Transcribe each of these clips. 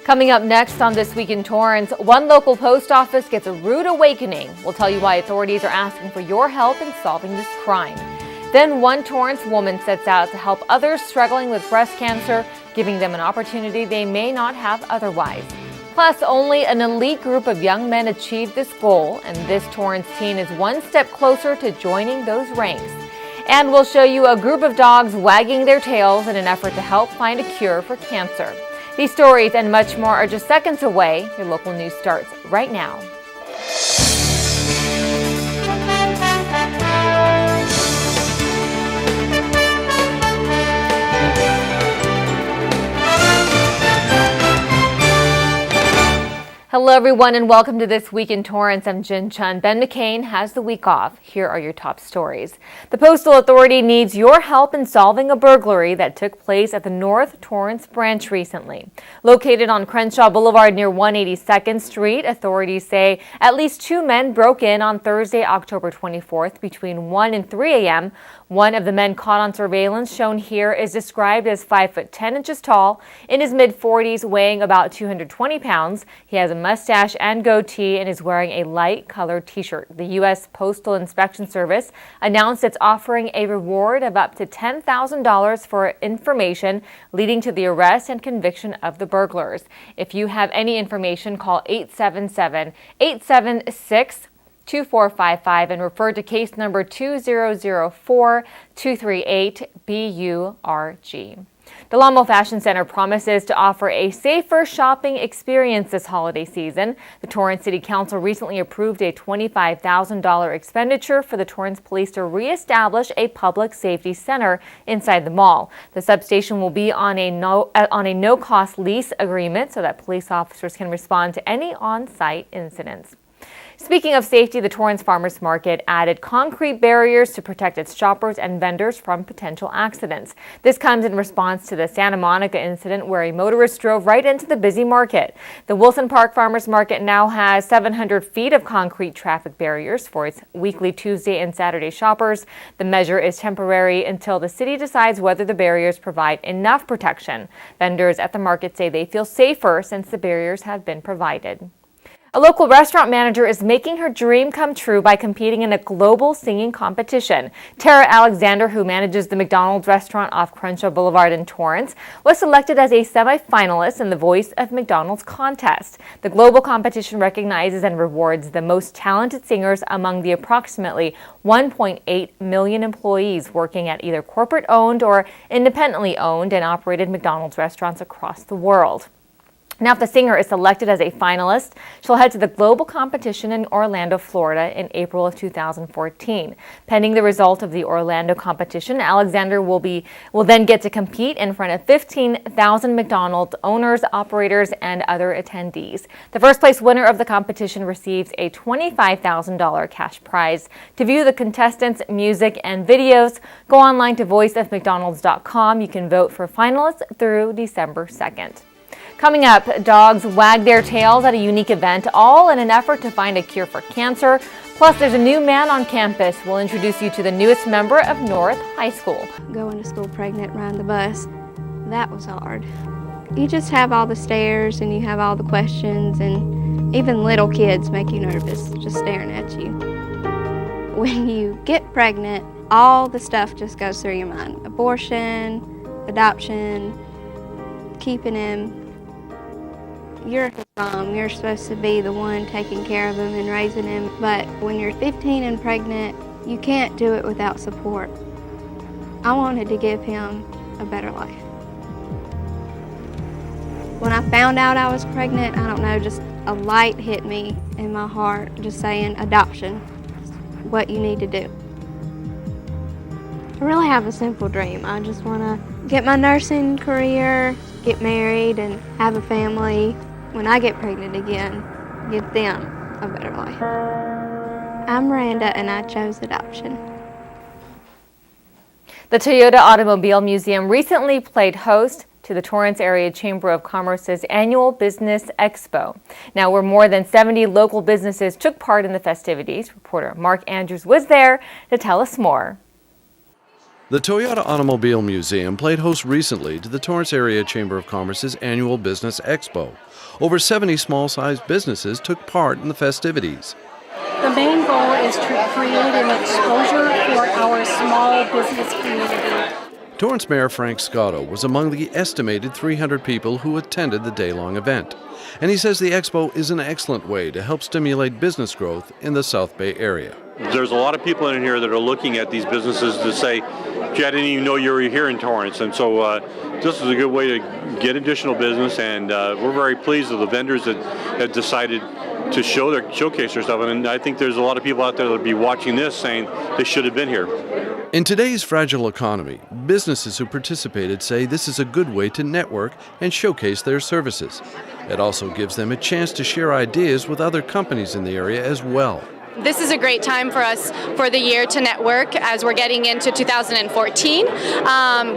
Coming up next on This Week in Torrance, one local post office gets a rude awakening. We'll tell you why authorities are asking for your help in solving this crime. Then one Torrance woman sets out to help others struggling with breast cancer, giving them an opportunity they may not have otherwise. Plus, only an elite group of young men achieved this goal, and this Torrance teen is one step closer to joining those ranks. And we'll show you a group of dogs wagging their tails in an effort to help find a cure for cancer. These stories and much more are just seconds away. Your local news starts right now. Hello everyone and welcome to This Week in Torrance. I'm Jin Chun. Ben McCain has the week off. Here are your top stories. The Postal Authority needs your help in solving a burglary that took place at the North Torrance branch recently. Located on Crenshaw Boulevard near 182nd Street, authorities say at least 2 men broke in on Thursday, October 24th between 1 and 3 a.m. One of the men caught on surveillance, shown here, is described as 5 foot 10 inches tall, in his mid-40s, weighing about 220 pounds. He has a mustache and goatee and is wearing a light-colored t-shirt. The U.S. Postal Inspection Service announced it's offering a reward of up to $10,000 for information leading to the arrest and conviction of the burglars. If you have any information, call 877-876-2455 and refer to case number 2004238-BURG. The Amo Fashion Center promises to offer a safer shopping experience this holiday season. The Torrance City Council recently approved a $25,000 expenditure for the Torrance Police to reestablish a public safety center inside the mall. The substation will be on a no-cost lease agreement so that police officers can respond to any on-site incidents. Speaking of safety, the Torrance Farmers Market added concrete barriers to protect its shoppers and vendors from potential accidents. This comes in response to the Santa Monica incident where a motorist drove right into the busy market. The Wilson Park Farmers Market now has 700 feet of concrete traffic barriers for its weekly Tuesday and Saturday shoppers. The measure is temporary until the city decides whether the barriers provide enough protection. Vendors at the market say they feel safer since the barriers have been provided. A local restaurant manager is making her dream come true by competing in a global singing competition. Tara Alexander, who manages the McDonald's restaurant off Crenshaw Boulevard in Torrance, was selected as a semi-finalist in the Voice of McDonald's contest. The global competition recognizes and rewards the most talented singers among the approximately 1.8 million employees working at either corporate-owned or independently owned and operated McDonald's restaurants across the world. Now, if the singer is selected as a finalist, she'll head to the global competition in Orlando, Florida in April of 2014. Pending the result of the Orlando competition, Alexander will then get to compete in front of 15,000 McDonald's owners, operators, and other attendees. The first place winner of the competition receives a $25,000 cash prize. To view the contestants' music and videos, go online to voiceofmcdonalds.com. You can vote for finalists through December 2nd. Coming up, dogs wag their tails at a unique event, all in an effort to find a cure for cancer. Plus, there's a new man on campus. We'll introduce you to the newest member of North High School. Going to school pregnant, riding the bus, that was hard. You just have all the stares and you have all the questions, and even little kids make you nervous just staring at you. When you get pregnant, all the stuff just goes through your mind. Abortion, adoption, keeping him. You're his mom, you're supposed to be the one taking care of him and raising him, but when you're 15 and pregnant, you can't do it without support. I wanted to give him a better life. When I found out I was pregnant, I don't know, just a light hit me in my heart, just saying adoption is what you need to do. I really have a simple dream. I just want to get my nursing career, get married, and have a family. When I get pregnant again, give them a better life. I'm Miranda, and I chose adoption. The Toyota Automobile Museum recently played host to the Torrance Area Chamber of Commerce's annual Business Expo. Now, where more than 70 local businesses took part in the festivities, reporter Mark Andrews was there to tell us more. The Toyota Automobile Museum played host recently to the Torrance Area Chamber of Commerce's annual Business Expo. Over 70 small-sized businesses took part in the festivities. The main goal is to create an exposure for our small business community. Torrance Mayor Frank Scotto was among the estimated 300 people who attended the day-long event. And he says the expo is an excellent way to help stimulate business growth in the South Bay area. There's a lot of people in here that are looking at these businesses to say, gee, I didn't even know you were here in Torrance. And so this is a good way to get additional business, and we're very pleased with the vendors that have decided to showcase their stuff. And I think there's a lot of people out there that will be watching this saying they should have been here. In today's fragile economy, businesses who participated say this is a good way to network and showcase their services. It also gives them a chance to share ideas with other companies in the area as well. This is a great time for us for the year to network as we're getting into 2014.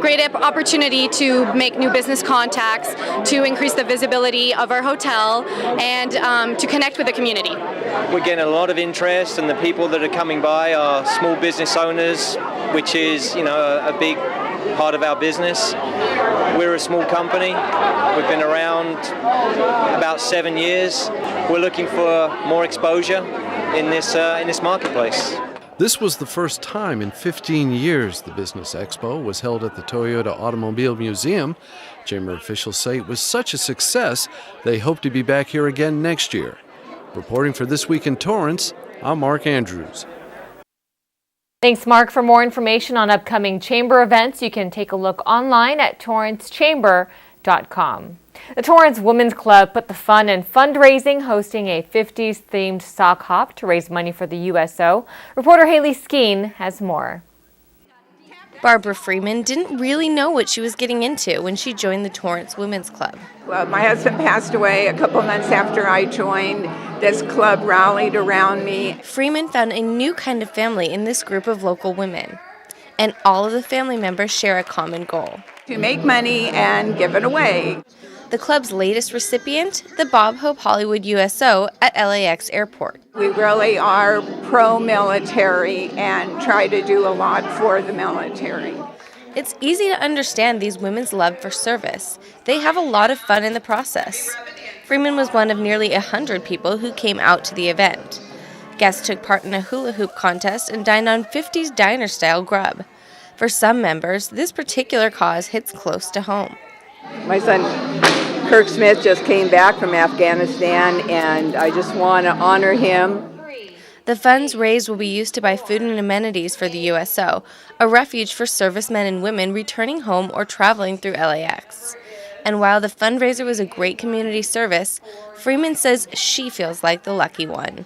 Great opportunity to make new business contacts, to increase the visibility of our hotel, and to connect with the community. We're getting a lot of interest, and the people that are coming by are small business owners, which is, a big part of our business. We're a small company. We've been around about 7 years. We're looking for more exposure in this marketplace. This was the first time in 15 years the Business Expo was held at the Toyota Automobile Museum. Chamber officials say it was such a success, they hope to be back here again next year. Reporting for This Week in Torrance, I'm Mark Andrews. Thanks, Mark. For more information on upcoming Chamber events, you can take a look online at torrancechamber.com. The Torrance Women's Club put the fun in fundraising, hosting a 50s-themed sock hop to raise money for the USO. Reporter Haley Skeen has more. Barbara Freeman didn't really know what she was getting into when she joined the Torrance Women's Club. Well, my husband passed away a couple months after I joined. This club rallied around me. Freeman found a new kind of family in this group of local women. And all of the family members share a common goal: to make money and give it away. The club's latest recipient, the Bob Hope Hollywood USO at LAX Airport. We really are pro-military and try to do a lot for the military. It's easy to understand these women's love for service. They have a lot of fun in the process. Freeman was one of nearly 100 people who came out to the event. Guests took part in a hula hoop contest and dined on 50s diner-style grub. For some members, this particular cause hits close to home. My son, Kirk Smith, just came back from Afghanistan, and I just want to honor him. The funds raised will be used to buy food and amenities for the USO, a refuge for servicemen and women returning home or traveling through LAX. And while the fundraiser was a great community service, Freeman says she feels like the lucky one.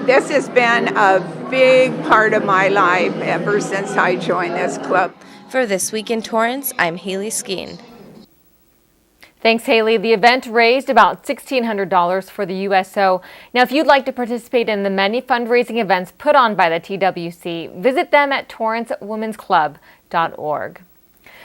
This has been a big part of my life ever since I joined this club. For This Week in Torrance, I'm Haley Skeen. Thanks, Haley. The event raised about $1,600 for the USO. Now, if you'd like to participate in the many fundraising events put on by the TWC, visit them at torrancewomensclub.org.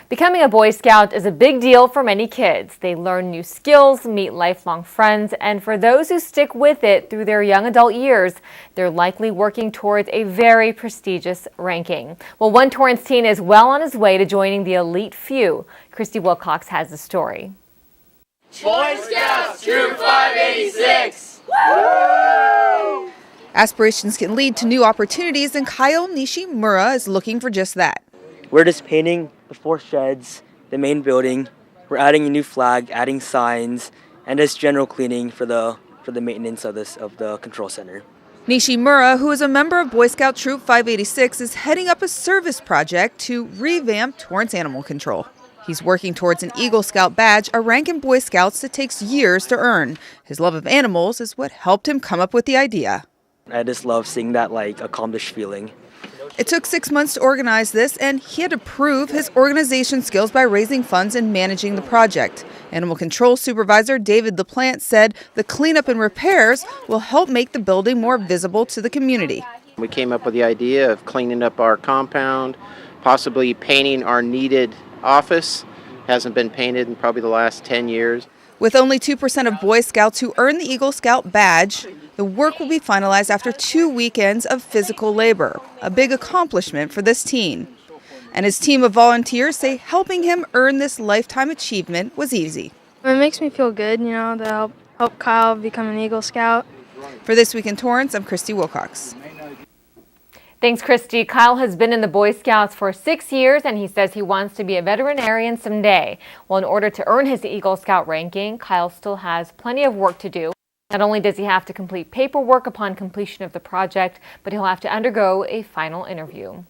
Becoming a Boy Scout is a big deal for many kids. They learn new skills, meet lifelong friends, and for those who stick with it through their young adult years, they're likely working towards a very prestigious ranking. Well, one Torrance teen is well on his way to joining the elite few. Christy Wilcox has the story. Boy Scouts Troop 586! Woo! Aspirations can lead to new opportunities, and Kyle Nishimura is looking for just that. We're just painting the 4 sheds, the main building. We're adding a new flag, adding signs, and just general cleaning for the maintenance of the control center. Nishimura, who is a member of Boy Scout Troop 586, is heading up a service project to revamp Torrance Animal Control. He's working towards an Eagle Scout badge, a rank in Boy Scouts that takes years to earn. His love of animals is what helped him come up with the idea. I just love seeing that accomplished feeling. It took 6 months to organize this, and he had to prove his organization skills by raising funds and managing the project. Animal Control Supervisor David LaPlante said the cleanup and repairs will help make the building more visible to the community. We came up with the idea of cleaning up our compound, possibly painting our needed office. Hasn't been painted in probably the last 10 years. With only 2% of Boy Scouts who earn the Eagle Scout badge, the work will be finalized after 2 weekends of physical labor, a big accomplishment for this teen. And his team of volunteers say helping him earn this lifetime achievement was easy. It makes me feel good, to help Kyle become an Eagle Scout. For This Week in Torrance, I'm Christy Wilcox. Thanks, Christy. Kyle has been in the Boy Scouts for 6 years, and he says he wants to be a veterinarian someday. Well, in order to earn his Eagle Scout ranking, Kyle still has plenty of work to do. Not only does he have to complete paperwork upon completion of the project, but he'll have to undergo a final interview.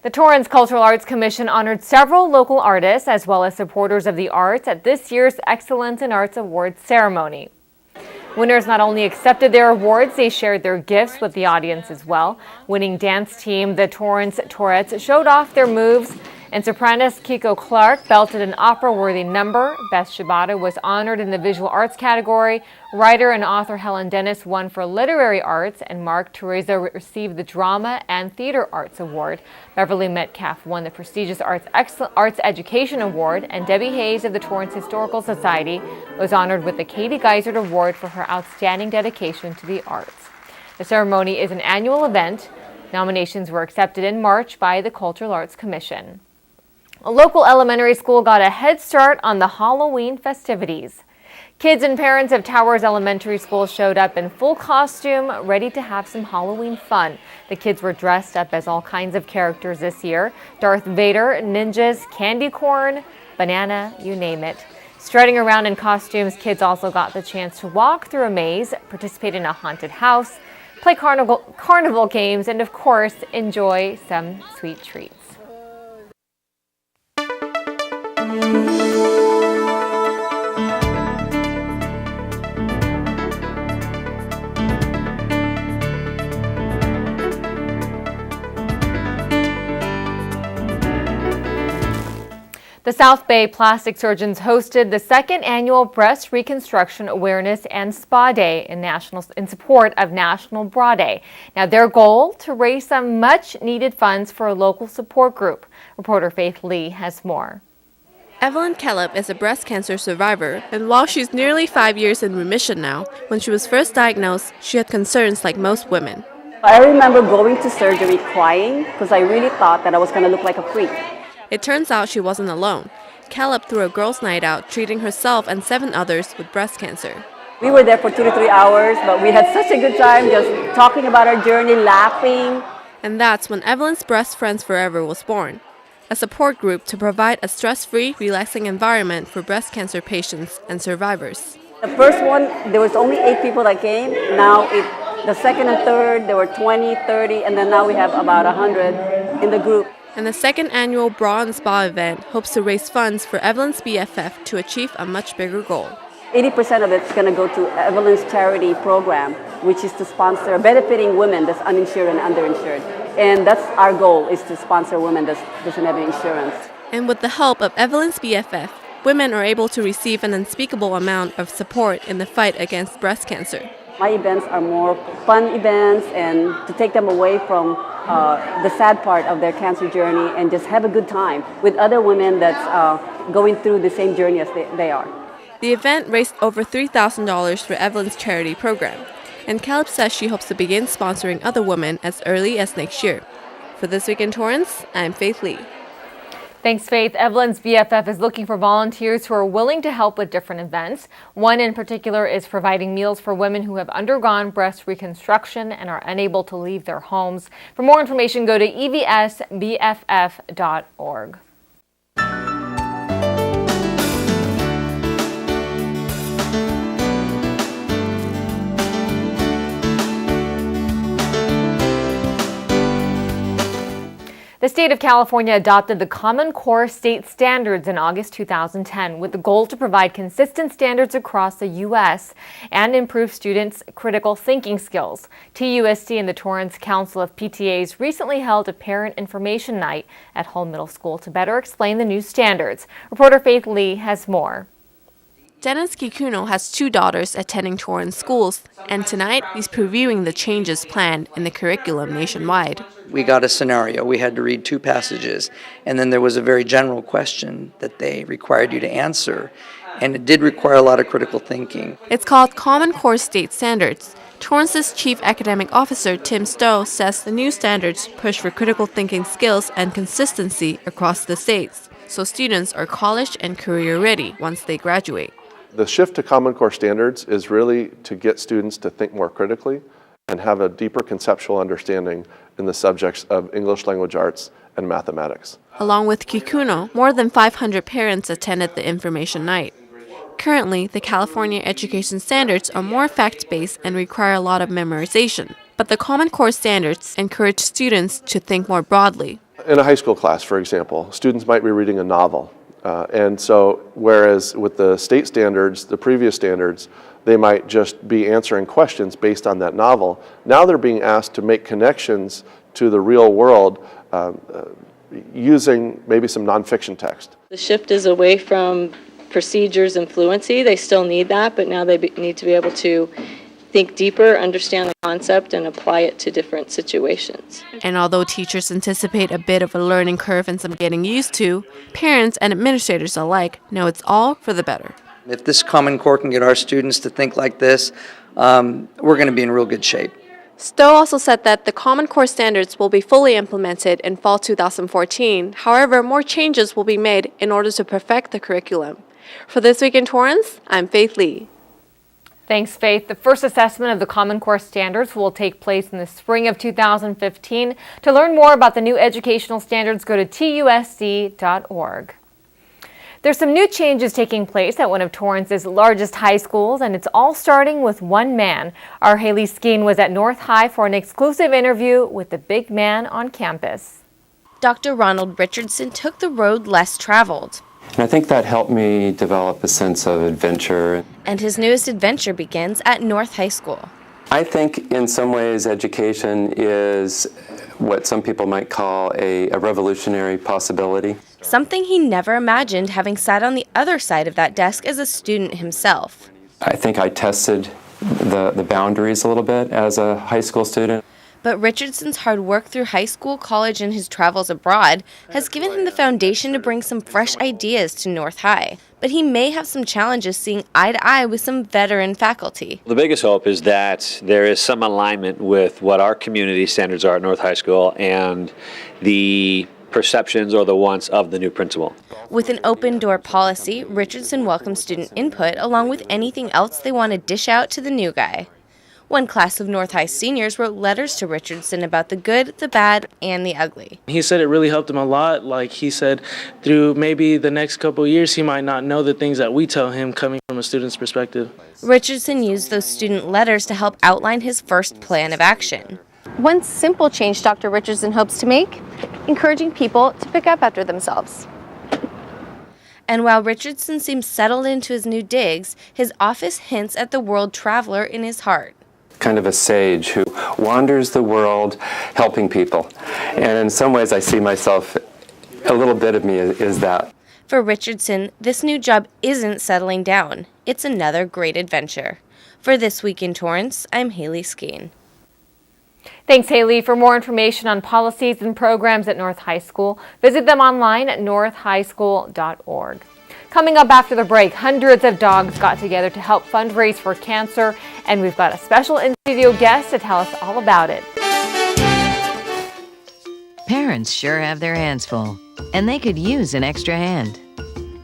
The Torrance Cultural Arts Commission honored several local artists as well as supporters of the arts at this year's Excellence in Arts Awards ceremony. Winners not only accepted their awards, they shared their gifts with the audience as well. Winning dance team, the Torrance Tourettes, showed off their moves, and sopranos Kiko Clark belted an opera-worthy number. Beth Shibata was honored in the visual arts category. Writer and author Helen Dennis won for literary arts, and Mark Teresa received the Drama and Theater Arts Award. Beverly Metcalf won the prestigious Arts Education Award, and Debbie Hayes of the Torrance Historical Society was honored with the Katie Geisert Award for her outstanding dedication to the arts. The ceremony is an annual event. Nominations were accepted in March by the Cultural Arts Commission. A local elementary school got a head start on the Halloween festivities. Kids and parents of Towers Elementary School showed up in full costume, ready to have some Halloween fun. The kids were dressed up as all kinds of characters this year: Darth Vader, ninjas, candy corn, banana, you name it. Strutting around in costumes, kids also got the chance to walk through a maze, participate in a haunted house, play carnival games, and of course, enjoy some sweet treats. The South Bay Plastic Surgeons hosted the second annual Breast Reconstruction Awareness and Spa Day in support of National Bra Day. Now, their goal, to raise some much-needed funds for a local support group. Reporter Faith Lee has more. Evelyn Kellep is a breast cancer survivor, and while she's nearly 5 years in remission now, when she was first diagnosed, she had concerns like most women. I remember going to surgery crying because I really thought that I was going to look like a freak. It turns out she wasn't alone. Kellep threw a girls' night out, treating herself and 7 others with breast cancer. We were there for 2 to 3 hours, but we had such a good time just talking about our journey, laughing. And that's when Evelyn's Breast Friends Forever was born, a support group to provide a stress-free, relaxing environment for breast cancer patients and survivors. The first one, there was only 8 people that came. Now, the second and third, there were 20, 30, and then now we have about 100 in the group. And the second annual Bra and Spa event hopes to raise funds for Evelyn's BFF to achieve a much bigger goal. 80% of it's going to go to Evelyn's charity program, which is to sponsor benefiting women that's uninsured and underinsured. And that's our goal, is to sponsor women that doesn't have insurance. And with the help of Evelyn's BFF, women are able to receive an unspeakable amount of support in the fight against breast cancer. My events are more fun events, and to take them away from the sad part of their cancer journey and just have a good time with other women that's going through the same journey as they are. The event raised over $3,000 for Evelyn's charity program, and Caleb says she hopes to begin sponsoring other women as early as next year. For This Week in Torrance, I'm Faith Lee. Thanks, Faith. Evelyn's BFF is looking for volunteers who are willing to help with different events. One in particular is providing meals for women who have undergone breast reconstruction and are unable to leave their homes. For more information, go to evsbff.org. The state of California adopted the Common Core state standards in August 2010 with the goal to provide consistent standards across the U.S. and improve students' critical thinking skills. TUSD and the Torrance Council of PTAs recently held a parent information night at Hull Middle School to better explain the new standards. Reporter Faith Lee has more. Dennis Kikuno has 2 daughters attending Torrance schools, and tonight he's previewing the changes planned in the curriculum nationwide. We got a scenario. We had to read 2 passages, and then there was a very general question that they required you to answer, and it did require a lot of critical thinking. It's called Common Core State Standards. Torrance's Chief Academic Officer Tim Stowe says the new standards push for critical thinking skills and consistency across the states, so students are college and career ready once they graduate. The shift to Common Core standards is really to get students to think more critically and have a deeper conceptual understanding in the subjects of English language arts and mathematics. Along with Kikuno, more than 500 parents attended the information night. Currently, the California education standards are more fact-based and require a lot of memorization. But the Common Core standards encourage students to think more broadly. In a high school class, for example, students might be reading a novel. And so, whereas with the state standards, the previous standards, they might just be answering questions based on that novel. Now they're being asked to make connections to the real world using maybe some nonfiction text. The shift is away from procedures and fluency. They still need that, but now they need to be able to think deeper, understand the concept, and apply it to different situations. And although teachers anticipate a bit of a learning curve and some getting used to, parents and administrators alike know it's all for the better. If this Common Core can get our students to think like this, we're going to be in real good shape. Stowe also said that the Common Core standards will be fully implemented in fall 2014. However, more changes will be made in order to perfect the curriculum. For This Week in Torrance, I'm Faith Lee. Thanks, Faith. The first assessment of the Common Core standards will take place in the spring of 2015. To learn more about the new educational standards, go to TUSD.org. There's some new changes taking place at one of Torrance's largest high schools, and it's all starting with one man. Our Haley Skeen was at North High for an exclusive interview with the big man on campus. Dr. Ronald Richardson took the road less traveled. And I think that helped me develop a sense of adventure. And his newest adventure begins at North High School. I think in some ways education is what some people might call a revolutionary possibility. Something he never imagined, having sat on the other side of that desk as a student himself. I think I tested the boundaries a little bit as a high school student. But Richardson's hard work through high school, college, and his travels abroad has given him the foundation to bring some fresh ideas to North High. But he may have some challenges seeing eye to eye with some veteran faculty. The biggest hope is that there is some alignment with what our community standards are at North High School and the perceptions or the wants of the new principal. With an open door policy, Richardson welcomes student input along with anything else they want to dish out to the new guy. One class of North High seniors wrote letters to Richardson about the good, the bad, and the ugly. He said it really helped him a lot. Like he said, through maybe the next couple of years, he might not know the things that we tell him coming from a student's perspective. Richardson used those student letters to help outline his first plan of action. One simple change Dr. Richardson hopes to make, encouraging people to pick up after themselves. And while Richardson seems settled into his new digs, his office hints at the world traveler in his heart. Kind of a sage who wanders the world helping people. And in some ways I see myself, a little bit of me is that. For Richardson, this new job isn't settling down. It's another great adventure. For This Week in Torrance, I'm Haley Skeen. Thanks, Haley. For more information on policies and programs at North High School, visit them online at northhighschool.org. Coming up after the break, hundreds of dogs got together to help fundraise for cancer, and we've got a special in-studio guest to tell us all about it. Parents sure have their hands full, and they could use an extra hand.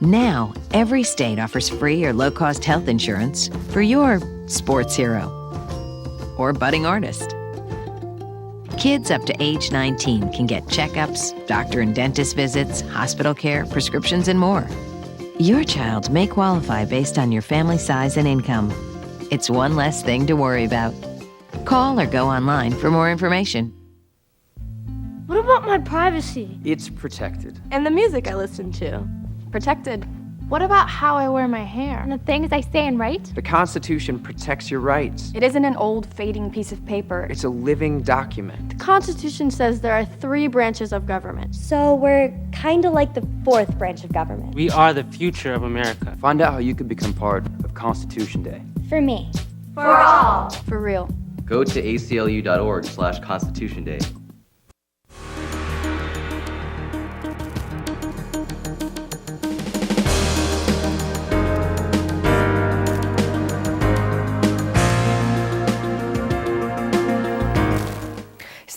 Now, every state offers free or low-cost health insurance for your sports hero or budding artist. Kids up to age 19 can get checkups, doctor and dentist visits, hospital care, prescriptions, and more. Your child may qualify based on your family size and income. It's one less thing to worry about. Call or go online for more information. What about my privacy? It's protected. And the music I listen to? Protected. What about how I wear my hair? And the things I say and write? The Constitution protects your rights. It isn't an old, fading piece of paper. It's a living document. The Constitution says there are 3 branches of government. So we're kind of like the 4th branch of government. We are the future of America. Find out how you can become part of Constitution Day. For me. For all. For real. Go to aclu.org/Constitution Day.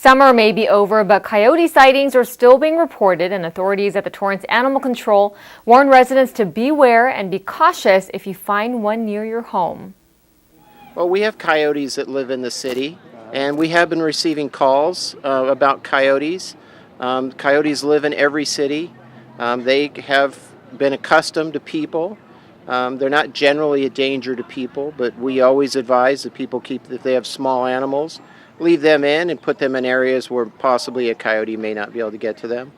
Summer may be over, but coyote sightings are still being reported, and authorities at the Torrance Animal Control warn residents to beware and be cautious if you find one near your home. Well, we have coyotes that live in the city, and we have been receiving calls about coyotes. Coyotes live in every city. They have been accustomed to people. They're not generally a danger to people, but we always advise that people if they have small animals, leave them in and put them in areas where possibly a coyote may not be able to get to them.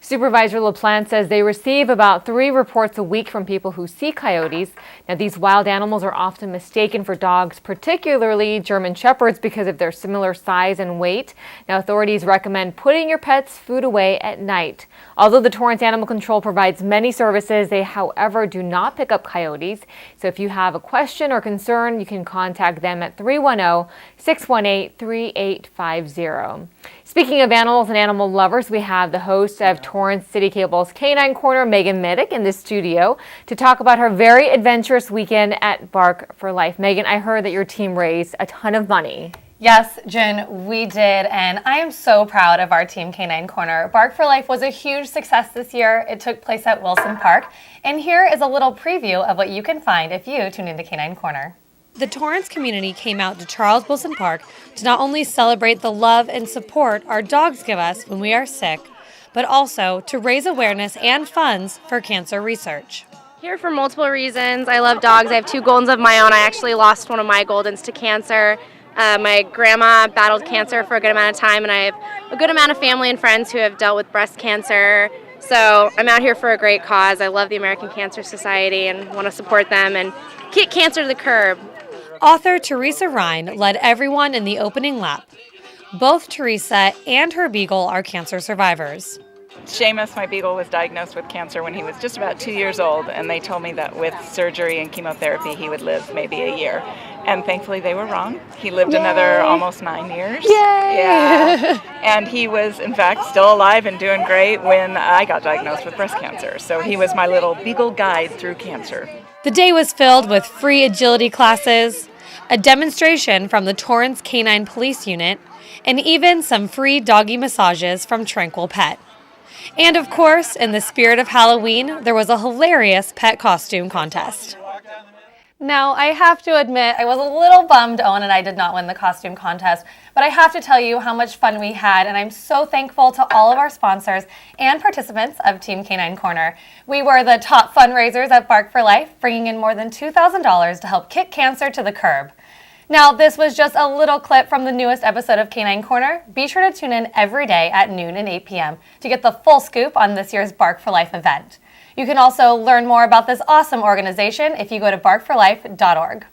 Supervisor LaPlante says they receive about 3 reports a week from people who see coyotes. Now, these wild animals are often mistaken for dogs, particularly German Shepherds, because of their similar size and weight. Now, authorities recommend putting your pet's food away at night. Although the Torrance Animal Control provides many services, they, however, do not pick up coyotes. So if you have a question or concern, you can contact them at 310-618-3850. Speaking of animals and animal lovers, we have the host of Torrance CitiCable's Canine Corner, Meagan Medick, in the studio to talk about her very adventurous weekend at Bark for Life. Meagan, I heard that your team raised a ton of money. Yes, Jen, we did, and I am so proud of our Team Canine Corner. Bark for Life was a huge success this year. It took place at Wilson Park, and here is a little preview of what you can find if you tune into Canine Corner. The Torrance community came out to Charles Wilson Park to not only celebrate the love and support our dogs give us when we are sick, but also to raise awareness and funds for cancer research. Here for multiple reasons. I love dogs. I have 2 Goldens of my own. I actually lost one of my Goldens to cancer. My grandma battled cancer for a good amount of time, and I have a good amount of family and friends who have dealt with breast cancer. So I'm out here for a great cause. I love the American Cancer Society and want to support them and kick cancer to the curb. Author Teresa Rhine led everyone in the opening lap. Both Teresa and her beagle are cancer survivors. Seamus, my beagle, was diagnosed with cancer when he was just about 2 years old, and they told me that with surgery and chemotherapy he would live maybe a year. And thankfully they were wrong. He lived another almost 9 years. Yay! Yeah. And he was, in fact, still alive and doing great when I got diagnosed with breast cancer. So he was my little beagle guide through cancer. The day was filled with free agility classes, a demonstration from the Torrance Canine Police Unit, and even some free doggy massages from Tranquil Pet. And of course, in the spirit of Halloween, there was a hilarious pet costume contest. Now, I have to admit, I was a little bummed Owen and I did not win the costume contest, but I have to tell you how much fun we had, and I'm so thankful to all of our sponsors and participants of Team Canine Corner. We were the top fundraisers at Bark for Life, bringing in more than $2,000 to help kick cancer to the curb. Now, this was just a little clip from the newest episode of Canine Corner. Be sure to tune in every day at noon and 8 p.m. to get the full scoop on this year's Bark for Life event. You can also learn more about this awesome organization if you go to barkforlife.org.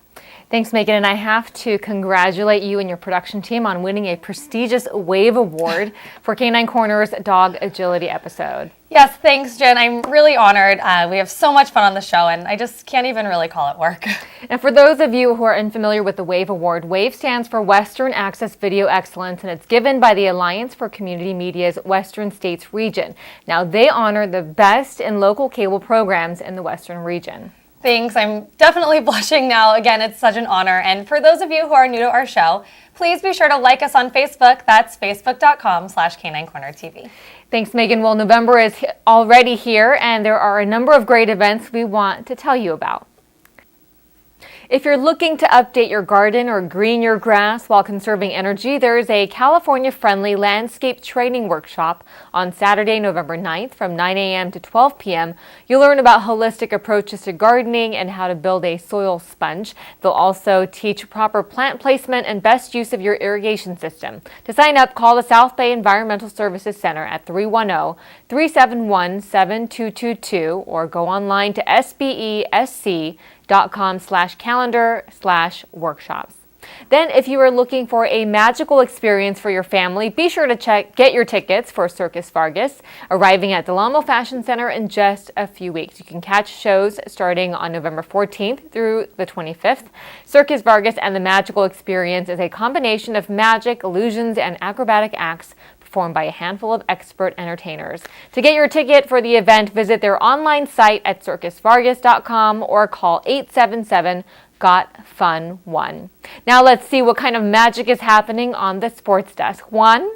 Thanks, Meagan, and I have to congratulate you and your production team on winning a prestigious WAVE Award for Canine Corner's Dog Agility episode. Yes, thanks, Jen. I'm really honored. We have so much fun on the show, and I just can't even really call it work. And for those of you who are unfamiliar with the WAVE Award, WAVE stands for Western Access Video Excellence, and it's given by the Alliance for Community Media's Western States region. Now, they honor the best in local cable programs in the Western region. Thanks. I'm definitely blushing now. Again, it's such an honor. And for those of you who are new to our show, please be sure to like us on Facebook. That's facebook.com/caninecornertv. Thanks, Meagan. Well, November is already here, and there are a number of great events we want to tell you about. If you're looking to update your garden or green your grass while conserving energy, there is a California-friendly landscape training workshop on Saturday, November 9th from 9 a.m. to 12 p.m. You'll learn about holistic approaches to gardening and how to build a soil sponge. They'll also teach proper plant placement and best use of your irrigation system. To sign up, call the South Bay Environmental Services Center at 310-371-7222 or go online to sbesc.com/calendar/workshops. Then, if you are looking for a magical experience for your family, be sure to get your tickets for Circus Vargas, arriving at the Amo Fashion Center in just a few weeks. You can catch shows starting on November 14th through the 25th. Circus Vargas and the Magical Experience is a combination of magic, illusions, and acrobatic acts performed by a handful of expert entertainers. To get your ticket for the event, visit their online site at circusvargas.com or call 877-GOT-FUN-1. Now let's see what kind of magic is happening on the sports desk. Juan?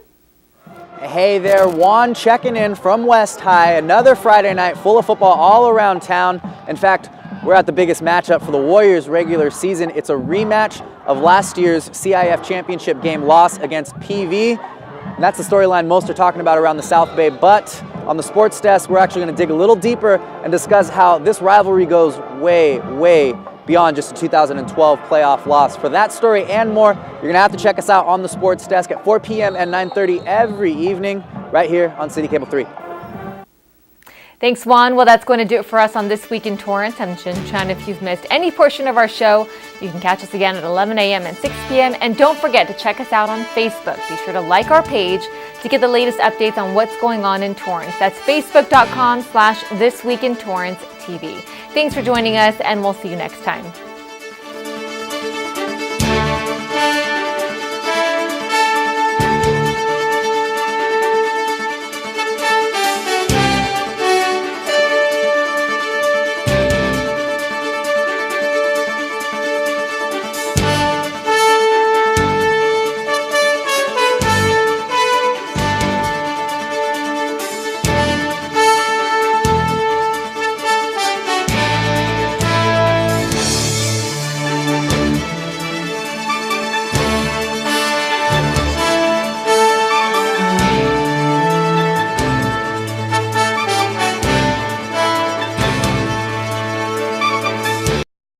Hey there, Juan checking in from West High. Another Friday night full of football all around town. In fact, we're at the biggest matchup for the Warriors regular season. It's a rematch of last year's CIF championship game loss against PV. And that's the storyline most are talking about around the South Bay. But on the sports desk, we're actually going to dig a little deeper and discuss how this rivalry goes way, way beyond just a 2012 playoff loss. For that story and more, you're going to have to check us out on the sports desk at 4 p.m. and 9:30 every evening right here on CitiCABLE 3. Thanks, Juan. Well, that's going to do it for us on This Week in Torrance. I'm Jin Chun. If you've missed any portion of our show, you can catch us again at 11 a.m. and 6 p.m. And don't forget to check us out on Facebook. Be sure to like our page to get the latest updates on what's going on in Torrance. That's facebook.com/thisweekintorrancetv. Thanks for joining us, and we'll see you next time.